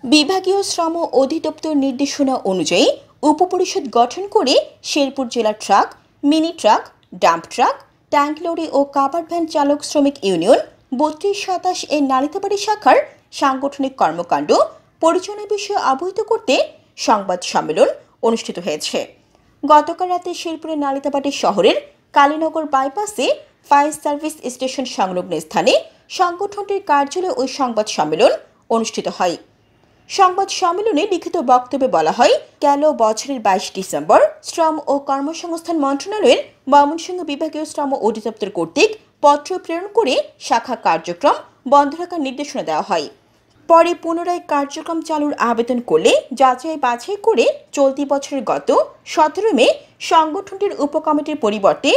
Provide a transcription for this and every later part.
বিভাগীয় শ্রম অধিদপ্তর নির্দেশনা অনুযায়ী উপপরিষদ গঠন করে শেরপুর জেলা truck, mini truck, dump truck, tank lorry ও কাভার্ড ভ্যান চালক শ্রমিক ইউনিয়ন ৩২-২৭ এর নালিতাবাড়ী শাখার সাংগঠনিক কর্মকাণ্ড পরিচালনা বিষয়ে অবহিত করতে সংবাদ সম্মেলন অনুষ্ঠিত হয়েছে। গতকাল রাতে শেরপুরের নালিতাবাড়ী শহরের কালীনগর বাইপাসে ফায়ার সার্ভিস স্টেশন সংলগ্ন স্থানে সংগঠনটির কার্যালয়ে ওই সংবাদ সম্মেলন অনুষ্ঠিত হয়। সংবাদ সম্মেলনে লিখিত বক্তব্যে বলা হয়, গেল বছরের ২২ ডিসেম্বর শ্রম ও কর্মসংস্থান মন্ত্রণালয়ের ময়মনসিংহ বিভাগীয় শ্রম অধিদপ্তর কর্তৃক পত্র প্রেরণ করে শাখা কার্যক্রম বন্ধ রাখার নির্দেশনা দেওয়া হয়। পরে পুনরায় কার্যক্রম চালুর আবেদন করলে যাচাই বাছাই করে চলতি বছরের গত ১৭ মে সংগঠনটির উপকমিটির পরিবর্তে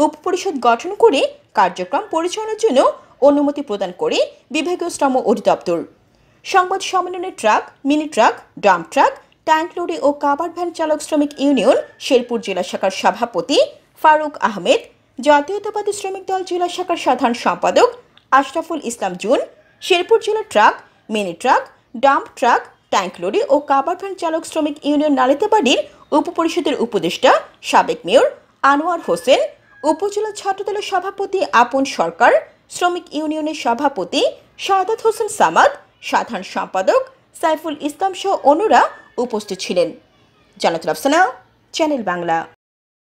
উপপরিষদ গঠন করে কার্যক্রম পরিচালনার জন্য অনুমতি প্রদান করে বিভাগীয় শ্রম অধিদপ্তর। সংবাদ সম্মেলনে truck, mini truck, dump truck, tank lorry ও কাভার্ড ভ্যান চালক শ্রমিক ইউনিয়ন শেরপুর জেলা শাখার সভাপতি ফারুক আহমেদ, জাতীয়তাবাদী শ্রমিক দল জেলা শাখার সাধারণ সম্পাদক আশরাফুল ইসলাম জুন, শেরপুর জেলা truck, mini truck, dump truck, tank lorry ও কাভার্ড ভ্যান চালক শ্রমিক ইউনিয়ন নালিতাবাড়ীর উপপরিষদের উপদেষ্টা সাবেক মেয়র আনোয়ার হোসেন, উপজেলা ছাত্রদলের সভাপতি আপন সরকার, শ্রমিক ইউনিয়নের সভাপতি সাদাত হোসেন সামাদ, সাধারণ সম্পাদক সাইফুল ইসলাম সহ অন্যরা উপস্থিত ছিলেন। জান্নাতুল আফসানা, চ্যানেল বাংলা।